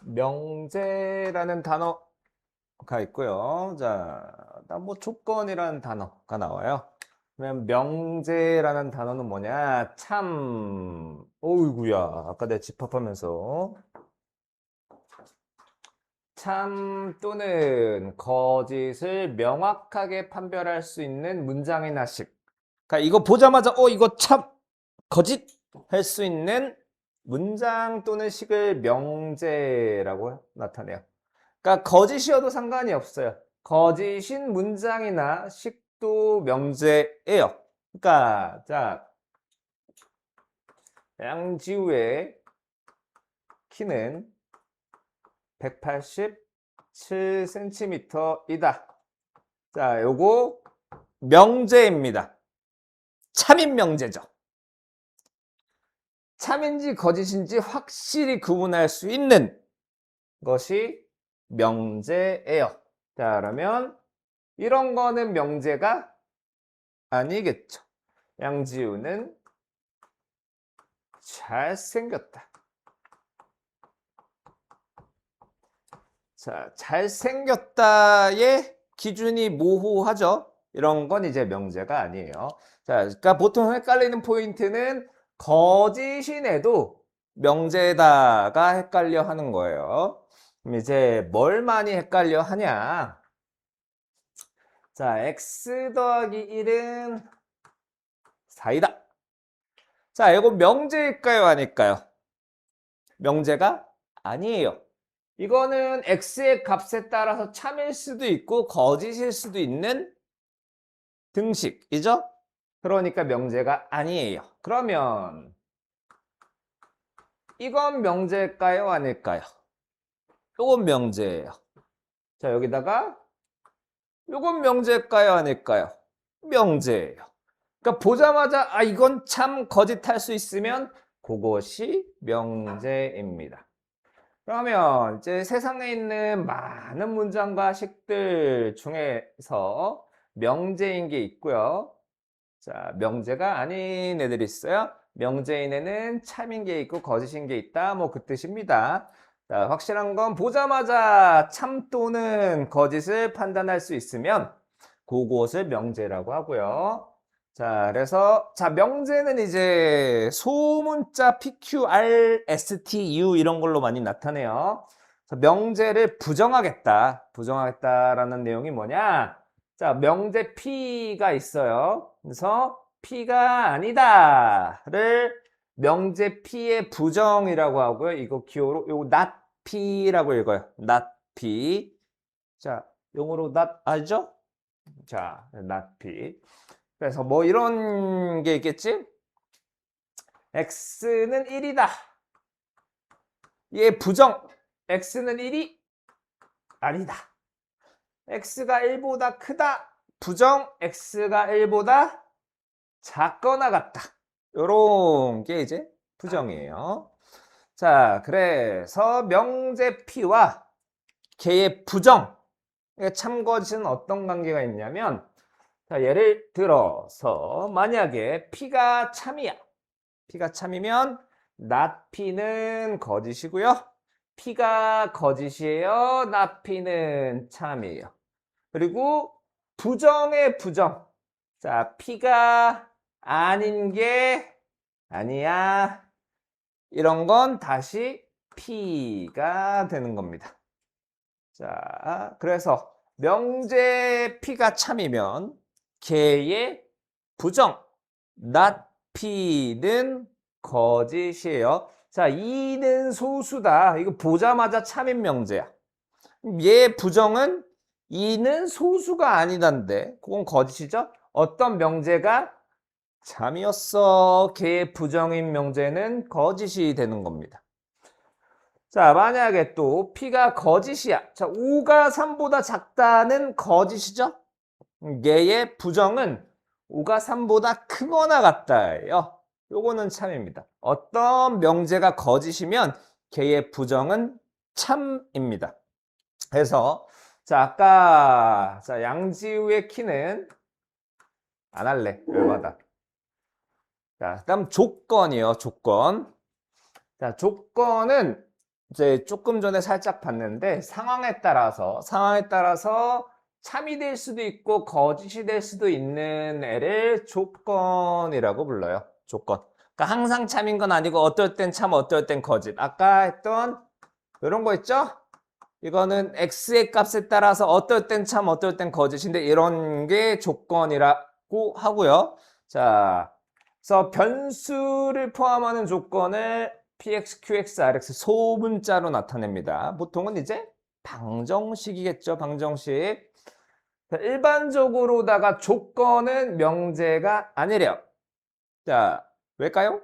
명제라는 단어가 있고요. 자, 일단 뭐 조건이라는 단어가 나와요. 그러면 명제라는 단어는 뭐냐? 참, 어이구야. 아까 내가 집합하면서 참 또는 거짓을 명확하게 판별할 수 있는 문장이나 식. 그러니까 이거 보자마자 이거 참 거짓 할 수 있는 문장 또는 식을 명제라고 나타내요. 그러니까 거짓이어도 상관이 없어요. 거짓인 문장이나 식도 명제예요. 그러니까 자, 양지우의 키는 187cm이다. 자, 요거 명제입니다. 참인 명제죠. 참인지 거짓인지 확실히 구분할 수 있는 것이 명제예요. 자, 그러면 이런 거는 명제가 아니겠죠. 양지우는 잘생겼다. 자, 잘생겼다의 기준이 모호하죠. 이런 건 이제 명제가 아니에요. 자, 그러니까 보통 헷갈리는 포인트는 거짓인에도 명제다가 헷갈려 하는 거예요. 그럼 이제 뭘 많이 헷갈려 하냐? 자, x 더하기 1은 4이다. 자, 이거 명제일까요? 아닐까요? 명제가 아니에요. 이거는 x의 값에 따라서 참일 수도 있고 거짓일 수도 있는 등식이죠? 그러니까 명제가 아니에요. 그러면 이건 명제일까요? 아닐까요? 이건 명제예요. 자, 여기다가 이건 명제일까요? 아닐까요? 명제예요. 그러니까 보자마자 이건 참 거짓할 수 있으면 그것이 명제입니다. 그러면 이제 세상에 있는 많은 문장과 식들 중에서 명제인 게 있고요. 자, 명제가 아닌 애들이 있어요. 명제인에는 참인 게 있고 거짓인 게 있다. 뭐 그 뜻입니다. 자, 확실한 건 보자마자 참 또는 거짓을 판단할 수 있으면 그것을 명제라고 하고요. 자, 그래서 자, 명제는 이제 소문자 PQ, R, S, T, U 이런 걸로 많이 나타내요. 그래서 명제를 부정하겠다라는 내용이 뭐냐? 자, 명제 P가 있어요. 그래서 P가 아니다를 명제 P의 부정이라고 하고요. 이거 기호로 요거 not P라고 읽어요. not P. 자, 용어로 not 알죠? 자, not P. 그래서 뭐 이런 게 있겠지? x는 1이다. 얘 부정. x는 1이 아니다. x가 1보다 크다. 부정. x가 1보다 작거나 같다. 요런 게 이제 부정이에요. 자, 그래서 명제 P와 걔의 부정. 참거짓은 어떤 관계가 있냐면, 자, 예를 들어서 만약에 P가 참이야. P가 참이면 not P는 거짓이고요. P가 거짓이에요. not P는 참이에요. 그리고 부정의 부정. 자, P가 아닌 게 아니야. 이런 건 다시 P가 되는 겁니다. 자, 그래서 명제 P가 참이면 걔의 부정 not P는 거짓이에요. 자, 이는 소수다. 이거 보자마자 참인 명제야. 얘 부정은 이는 소수가 아니단데 그건 거짓이죠? 어떤 명제가 참이었어. 걔의 부정인 명제는 거짓이 되는 겁니다. 자, 만약에 또 P가 거짓이야. 자, 5가 3보다 작다는 거짓이죠? 얘의 부정은 5가 3보다 크거나 같다예요. 요거는 참입니다. 어떤 명제가 거짓이면 걔의 부정은 참입니다. 그래서 자, 아까 자, 양지우의 키는 안 할래. 열받아. 자, 그다음 조건이요. 조건. 자, 조건은 이제 조금 전에 살짝 봤는데 상황에 따라서 참이 될 수도 있고 거짓이 될 수도 있는 애를 조건이라고 불러요. 조건. 그러니까 항상 참인 건 아니고 어떨 땐 참, 어떨 땐 거짓. 아까 했던 이런 거 있죠? 이거는 x의 값에 따라서 어떨 땐 참, 어떨 땐 거짓인데 이런 게 조건이라고 하고요. 자, 그래서 변수를 포함하는 조건을 px, qx, rx 소문자로 나타냅니다. 보통은 이제 방정식이겠죠. 방정식. 자, 일반적으로다가 조건은 명제가 아니래요. 자, 왜일까요?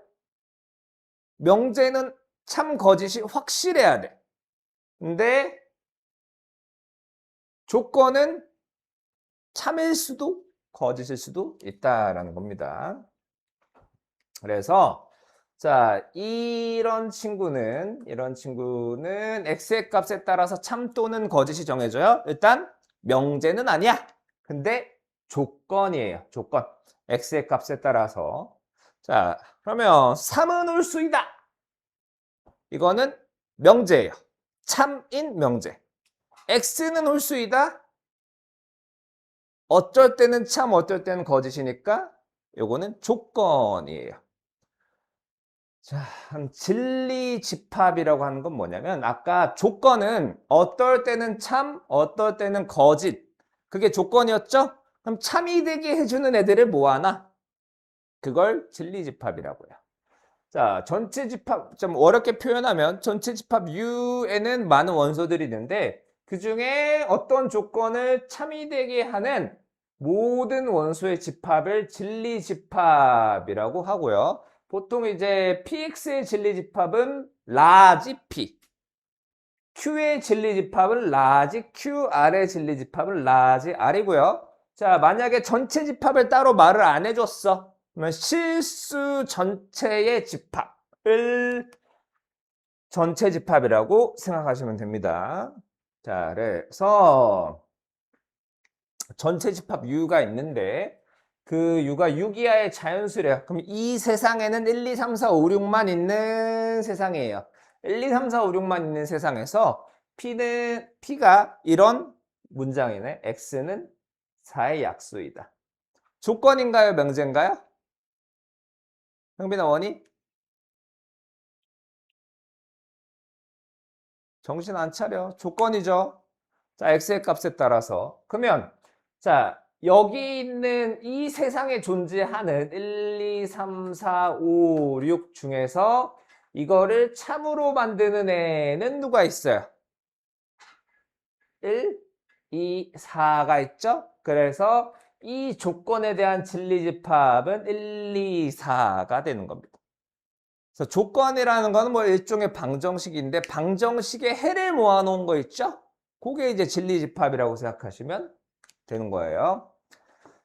명제는 참 거짓이 확실해야 돼. 근데 조건은 참일 수도 거짓일 수도 있다라는 겁니다. 그래서 자, 이런 친구는 x의 값에 따라서 참 또는 거짓이 정해져요. 일단 명제는 아니야. 근데 조건이에요. 조건. x의 값에 따라서. 자, 그러면 3은 홀수이다. 이거는 명제예요. 참인 명제. x는 홀수이다. 어쩔 때는 참, 어쩔 때는 거짓이니까 요거는 조건이에요. 자, 진리집합이라고 하는 건 뭐냐면 아까 조건은 어떨 때는 참, 어떨 때는 거짓. 그게 조건이었죠? 그럼 참이 되게 해주는 애들을 모아놔. 그걸 진리집합이라고요. 자, 전체 집합, 좀 어렵게 표현하면 전체 집합 U에는 많은 원소들이 있는데 그 중에 어떤 조건을 참이 되게 하는 모든 원소의 집합을 진리집합이라고 하고요. 보통 이제 PX의 진리집합은 라지 P, Q의 진리집합은 라지 Q, R의 진리집합은 라지 R이고요. 자, 만약에 전체 집합을 따로 말을 안 해줬어. 그러면 실수 전체의 집합을 전체 집합이라고 생각하시면 됩니다. 자, 그래서 전체 집합 U가 있는데 그 U가 6 이하의 자연수래요. 그럼 이 세상에는 1, 2, 3, 4, 5, 6만 있는 세상이에요. 1, 2, 3, 4, 5, 6만 있는 세상에서 P가 이런 문장이네. X는 4의 약수이다. 조건인가요? 명제인가요? 형빈아 원이? 정신 안 차려. 조건이죠. 자, x의 값에 따라서. 그러면 자, 여기 있는 이 세상에 존재하는 1, 2, 3, 4, 5, 6 중에서 이거를 참으로 만드는 애는 누가 있어요? 1, 2, 4가 있죠? 그래서 이 조건에 대한 진리집합은 1, 2, 4가 되는 겁니다. 그래서 조건이라는 거는 뭐 일종의 방정식인데 방정식의 해를 모아놓은 거 있죠? 그게 이제 진리집합이라고 생각하시면 되는 거예요.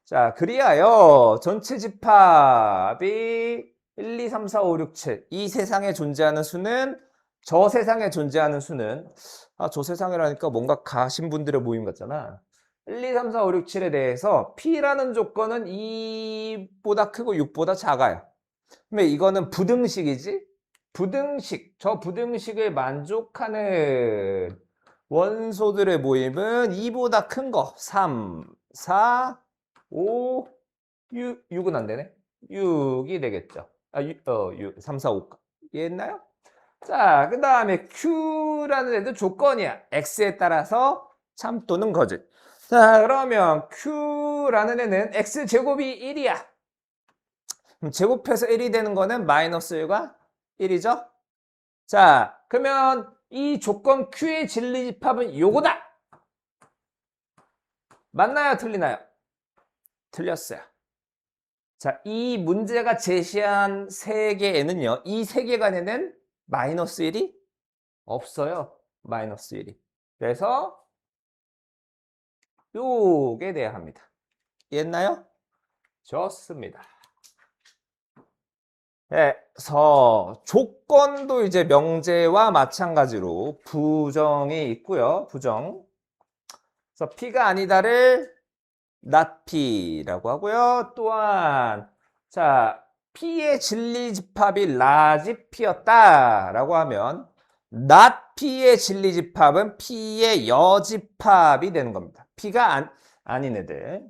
자, 그리하여 전체 집합이 1, 2, 3, 4, 5, 6, 7. 이 세상에 존재하는 수는 저 세상에 존재하는 수는 저 세상이라니까 뭔가 가신 분들의 모임 같잖아. 1, 2, 3, 4, 5, 6, 7에 대해서 P라는 조건은 2보다 크고 6보다 작아요. 근데 이거는 부등식이지? 부등식, 저 부등식을 만족하는 원소들의 모임은 2보다 큰 거. 3, 4, 5, 6은 안 되네. 6이 되겠죠. 3, 4, 5. 이해했나요? 자, 그 다음에 Q라는 애도 조건이야. X에 따라서 참 또는 거짓. 자, 그러면 Q라는 애는 X제곱이 1이야. 그럼 제곱해서 1이 되는 거는 마이너스 1과 1이죠? 자, 그러면 이 조건 Q의 진리집합은 요거다! 맞나요? 틀리나요? 틀렸어요. 자, 이 문제가 제시한 세계에는요, 이 세계관에는 마이너스 1이 없어요. 마이너스 1이. 그래서 요게 돼야 합니다. 이해했나요? 좋습니다. 그래서 조건도 이제 명제와 마찬가지로 부정이 있고요. 부정. 그래서 P가 아니다를 not P라고 하고요. 또한 자, P의 진리집합이 large P였다라고 하면 not P의 진리집합은 P의 여집합이 되는 겁니다. P가 아닌 애들.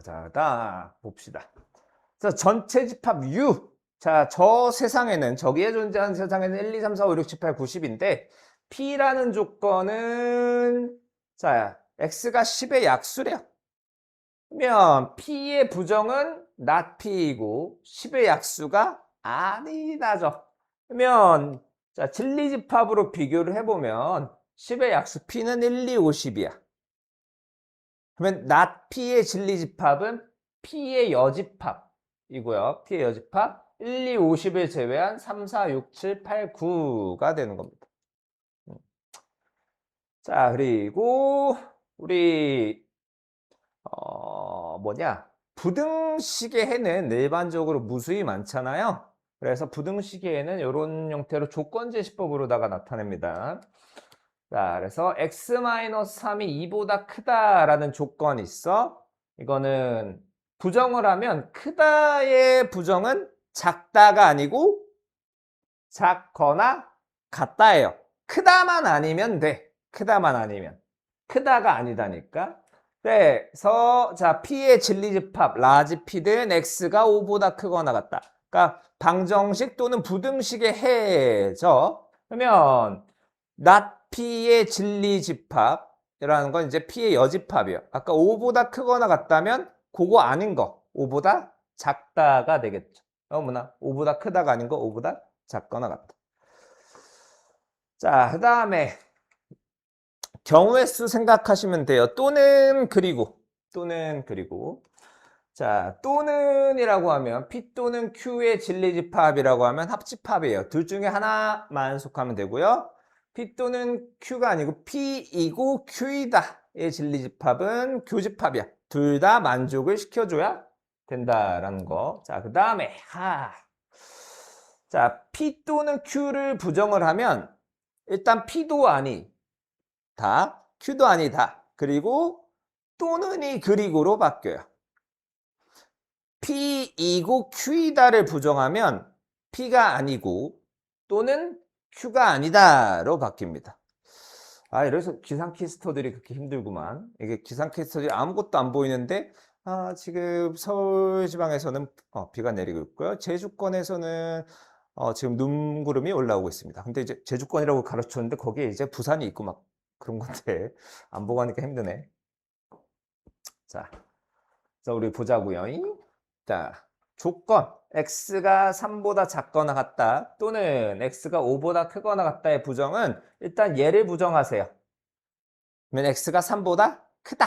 자, 다 봅시다. 그래서 전체 집합 U. 자, 저 세상에는, 저기에 존재하는 세상에는 1, 2, 3, 4, 5, 6, 7, 8, 90인데, P라는 조건은, 자, X가 10의 약수래요. 그러면 P의 부정은 not P이고, 10의 약수가 아니다죠. 그러면, 자, 진리집합으로 비교를 해보면, 10의 약수 P는 1, 2, 50이야. 그러면 not P의 진리집합은 P의 여집합이고요. P의 여집합 1, 2, 50을 제외한 3, 4, 6, 7, 8, 9가 되는 겁니다. 자, 그리고 우리 부등식의 해는 일반적으로 무수히 많잖아요. 그래서 부등식의 해는 이런 형태로 조건제시법으로다가 나타냅니다. 자, 그래서 x-3이 2보다 크다라는 조건이 있어. 이거는 부정을 하면 크다의 부정은 작다가 아니고 작거나 같다예요. 크다만 아니면 돼. 크다만 아니면. 크다가 아니다니까. 그래서 자, P의 진리집합 라지 P된 X가 5보다 크거나 같다. 그러니까 방정식 또는 부등식의 해죠. 그러면 not P의 진리집합이라는 건 이제 P의 여집합이에요. 아까 5보다 크거나 같다면 그거 아닌 거 5보다 작다가 되겠죠. 어머나 5보다 크다가 아닌 거 5보다 작거나 같다. 자, 그 다음에 경우의 수 생각하시면 돼요. 또는 그리고 자, 또는이라고 하면 P 또는 Q의 진리집합이라고 하면 합집합이에요. 둘 중에 하나만 속하면 되고요. P 또는 Q가 아니고 P이고 Q이다의 진리집합은 교집합이야. 둘 다 만족을 시켜줘야 된다라는 거. 자, 그 다음에 자, P 또는 Q를 부정을 하면 일단 P도 아니다, Q도 아니다. 그리고 또는이 그리고로 바뀌어요. P이고 Q이다를 부정하면 P가 아니고 또는 Q가 아니다로 바뀝니다. 아, 이래서 기상캐스터들이 그렇게 힘들구만. 이게 기상캐스터들이 아무것도 안 보이는데 지금 서울지방에서는 비가 내리고 있고요. 제주권에서는 지금 눈구름이 올라오고 있습니다. 근데 이제 제주권이라고 가르쳤는데 거기에 이제 부산이 있고 막 그런 건데 안 보고 하니까 힘드네. 자, 우리 보자고요. 자, 조건 x가 3보다 작거나 같다 또는 x가 5보다 크거나 같다의 부정은 일단 얘를 부정하세요. 그러면 x가 3보다 크다.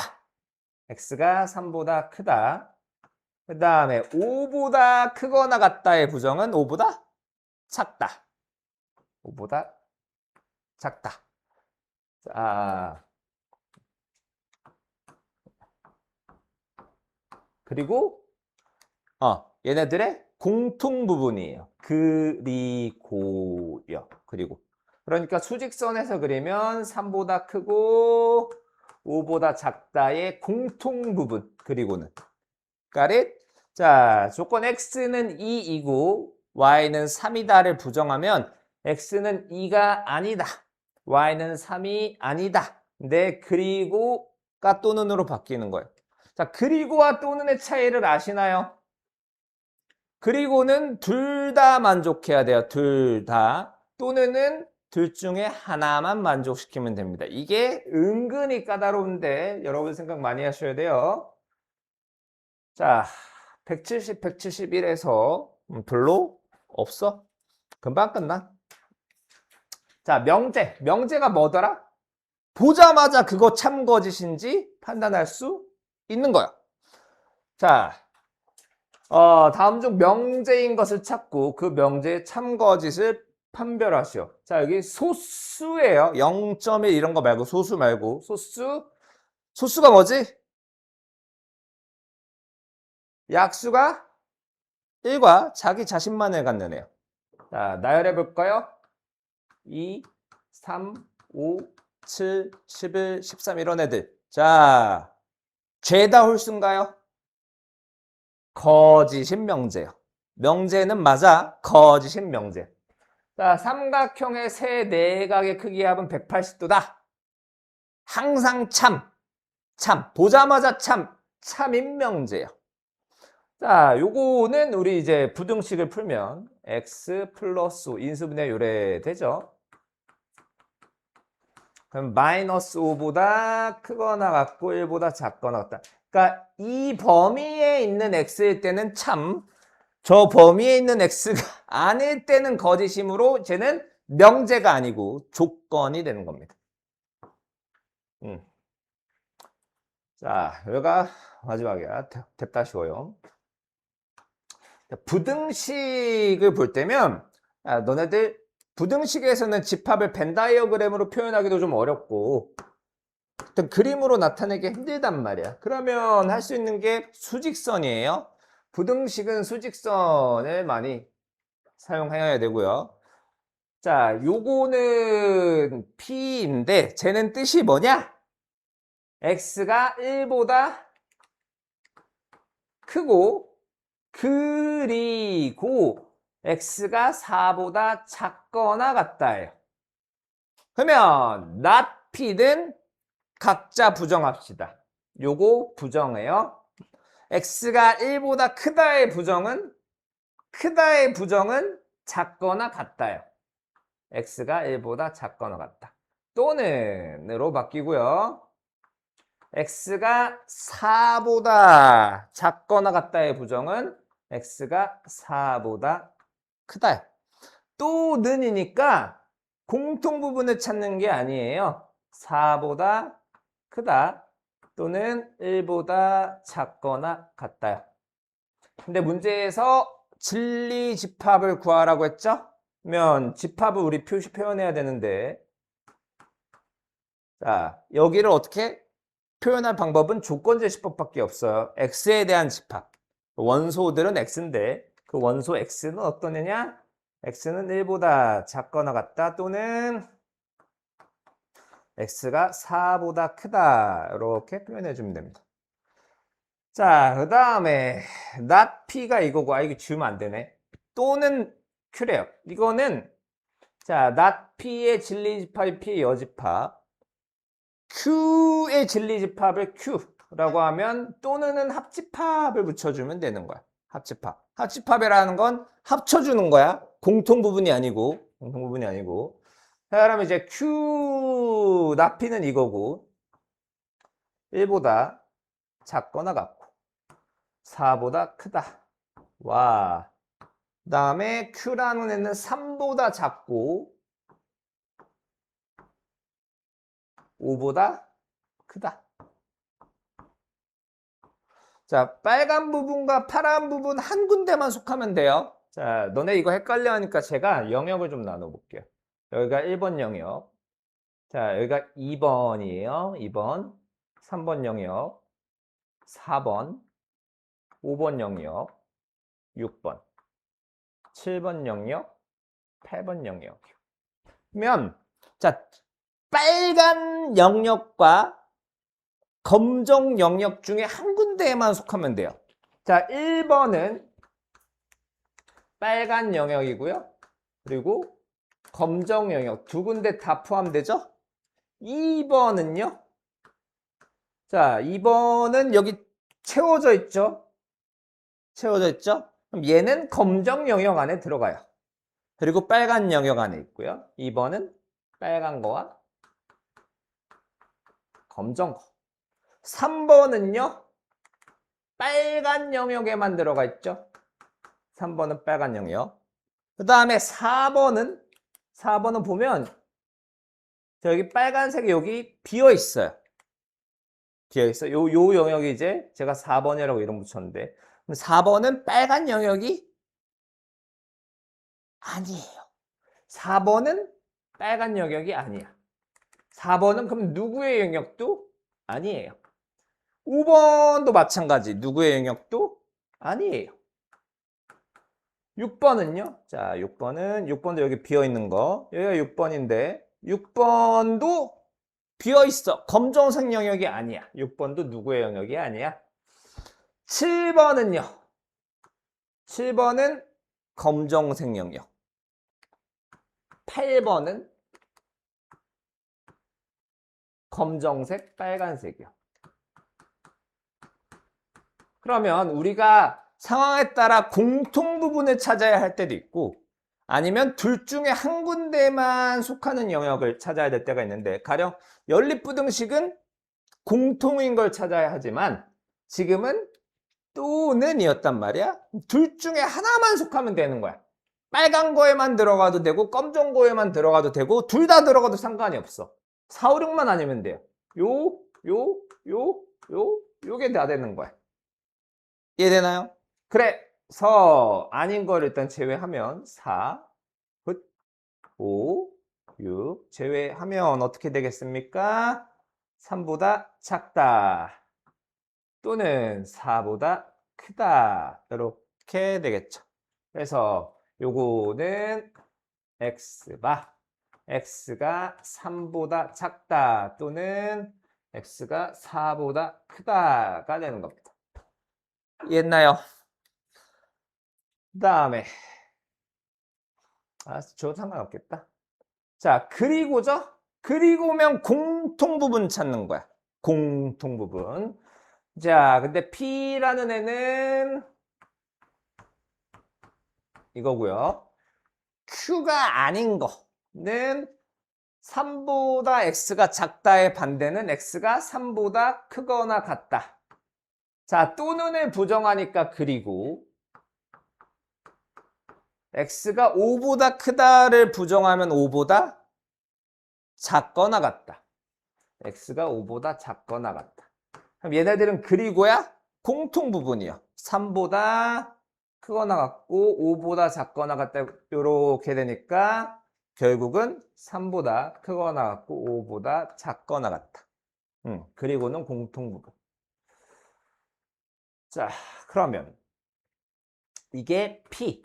x가 3보다 크다. 그 다음에 5보다 크거나 같다의 부정은 5보다 작다. 5보다 작다. 자, 그리고 얘네들의 공통 부분이에요. 그리고요. 그리고 그러니까 수직선에서 그리면 3보다 크고 5보다 작다의 공통 부분. 그리고는 got 자, 조건 x는 2이고 y는 3이다를 부정하면 x는 2가 아니다. y는 3이 아니다. 근데 그리고가 또는으로 바뀌는 거예요. 자, 그리고와 또는의 차이를 아시나요? 그리고는 둘 다 만족해야 돼요. 둘 다. 또는은 둘 중에 하나만 만족시키면 됩니다. 이게 은근히 까다로운데 여러분 생각 많이 하셔야 돼요. 자, 170, 171에서 별로 없어. 금방 끝나. 자, 명제가 뭐더라? 보자마자 그거 참거짓인지 판단할 수 있는 거야. 자, 다음 중 명제인 것을 찾고 그 명제의 참거짓을 판별하시오. 자, 여기 소수예요. 0.1 이런 거 말고 소수 말고 소수가 뭐지? 약수가 1과 자기 자신만을 갖는 애요. 자, 나열해 볼까요? 2, 3, 5, 7, 11, 13 이런 애들. 자, 죄다 홀수인가요? 거짓인 명제요. 명제는 맞아. 거짓인 명제. 자, 삼각형의 세 내각의 크기의 합은 180도다. 항상 참, 보자마자 참인 명제예요. 자, 요거는 우리 이제 부등식을 풀면 x 플러스 5 인수분해 요래되죠. 그럼 마이너스 5보다 크거나 같고 1보다 작거나 같다. 그러니까 이 범위에 있는 x일 때는 참, 저 범위에 있는 x가 아닐 때는 거짓이므로 쟤는 명제가 아니고 조건이 되는 겁니다. 자, 여기가 마지막이야. 됐다 쉬워요. 부등식을 볼 때면 너네들 부등식에서는 집합을 벤 다이어그램으로 표현하기도 좀 어렵고 어떤 그림으로 나타내기 힘들단 말이야. 그러면 할 수 있는 게 수직선이에요. 부등식은 수직선을 많이 사용해야 되고요. 자, 요거는 P인데 쟤는 뜻이 뭐냐? X가 1보다 크고 그리고 X가 4보다 작거나 같다예요. 그러면 not P는 각자 부정합시다. 요거 부정해요. X가 1보다 크다의 부정은 작거나 같다요. X가 1보다 작거나 같다. 또는으로 바뀌고요. X가 4보다 작거나 같다의 부정은 X가 4보다 크다. 또는이니까 공통 부분을 찾는 게 아니에요. 4보다 크다 또는 1보다 작거나 같다요. 근데 문제에서 진리 집합을 구하라고 했죠? 그러면 집합을 우리 표현해야 되는데 자, 여기를 어떻게 표현할 방법은 조건제시법밖에 없어요. x에 대한 집합. 원소들은 x인데 그 원소 x는 어떤 애냐? x는 1보다 작거나 같다 또는 x가 4보다 크다 이렇게 표현해 주면 됩니다. 자, 그 다음에 not p가 이거고 이거 지우면 안 되네. 또는 q래요. 이거는 자, not p의 진리집합이 p의 여집합 Q의 진리집합을 Q라고 하면 또는 합집합을 붙여주면 되는 거야. 합집합. 합집합이라는 건 합쳐주는 거야. 공통 부분이 아니고. 자, 그러면 이제 Q 나피는 이거고 1보다 작거나 같고 4보다 크다. 와. 그 다음에 Q라는 애는 3보다 작고 5보다 크다. 자, 빨간 부분과 파란 부분 한 군데만 속하면 돼요. 자, 너네 이거 헷갈려 하니까 제가 영역을 좀 나눠 볼게요. 여기가 1번 영역. 자, 여기가 2번이에요. 2번. 3번 영역. 4번. 5번 영역. 6번. 7번 영역. 8번 영역. 그러면 자, 빨간 영역과 검정 영역 중에 한 군데에만 속하면 돼요. 자, 1번은 빨간 영역이고요. 그리고 검정 영역 두 군데 다 포함되죠? 2번은요? 자, 2번은 여기 채워져 있죠? 그럼 얘는 검정 영역 안에 들어가요. 그리고 빨간 영역 안에 있고요. 2번은 빨간 거와 검정 거. 3번은요? 빨간 영역에만 들어가 있죠? 3번은 빨간 영역. 그 다음에 4번은 보면 여기 빨간색이 여기 비어 있어요. 요 영역이 이제 제가 4번이라고 이름 붙였는데 4번은 빨간 영역이 아니에요. 4번은 빨간 영역이 아니야. 4번은 그럼 누구의 영역도 아니에요. 5번도 마찬가지. 누구의 영역도 아니에요. 6번은요? 자, 6번도 여기 비어있는 거. 여기가 6번인데 6번도 비어있어. 검정색 영역이 아니야. 6번도 누구의 영역이 아니야. 7번은요? 7번은 검정색 영역. 8번은 검정색, 빨간색이요. 그러면 우리가 상황에 따라 공통 부분을 찾아야 할 때도 있고 아니면 둘 중에 한 군데만 속하는 영역을 찾아야 될 때가 있는데 가령 연립부등식은 공통인 걸 찾아야 하지만 지금은 또는 이었단 말이야. 둘 중에 하나만 속하면 되는 거야. 빨간 거에만 들어가도 되고 검정 거에만 들어가도 되고 둘 다 들어가도 상관이 없어. 4, 5, 6만 아니면 돼요. 요게 다 되는 거야. 이해되나요? 그래서 아닌 걸 일단 제외하면 4, 5, 6 제외하면 어떻게 되겠습니까? 3보다 작다 또는 4보다 크다 이렇게 되겠죠. 그래서 요거는 x바 x가 3보다 작다 또는 x가 4보다 크다가 되는 겁니다. 이해했나요? 그 다음에 저 상관없겠다. 자, 그리고죠. 그리고면 공통 부분 찾는 거야. 공통 부분. 자, 근데 P라는 애는 이거고요. Q가 아닌 거는 3보다 X가 작다의 반대는 X가 3보다 크거나 같다. 자, 또는을 부정하니까 그리고 X가 5보다 크다를 부정하면 5보다 작거나 같다. X가 5보다 작거나 같다. 그럼 얘네들은 그리고야 공통 부분이요. 3보다 크거나 같고 5보다 작거나 같다. 이렇게 되니까 결국은 3보다 크거나 같고 5보다 작거나 같다. 그리고는 공통 부분. 자, 그러면 이게 P,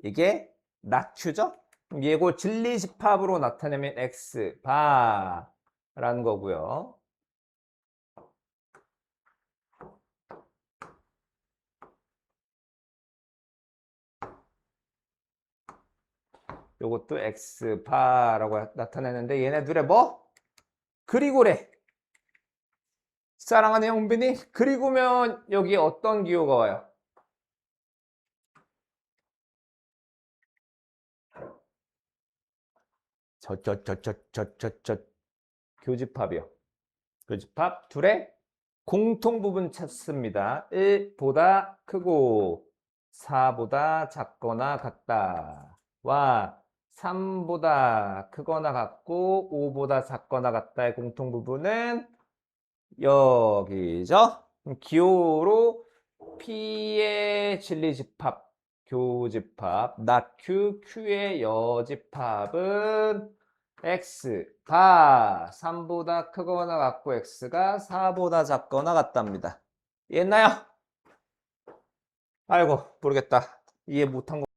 이게 not Q죠? 얘고 진리집합으로 나타내면 X 바라는 거고요. 요것도 X 바라고 나타내는데 얘네들의 뭐? 그리고래. 사랑하는 영빈이 그리고면 여기 어떤 기호가 와요? 교집합이요. 교집합 둘의 공통 부분 찾습니다. 1보다 크고 4보다 작거나 같다. 와 3보다 크거나 같고 5보다 작거나 같다의 공통 부분은 여기죠. 기호로 P의 진리집합, 교집합, not Q, Q의 여집합은 X, 바 3보다 크거나 같고 X가 4보다 작거나 같답니다. 이해했나요? 아이고 모르겠다. 이해 못한 거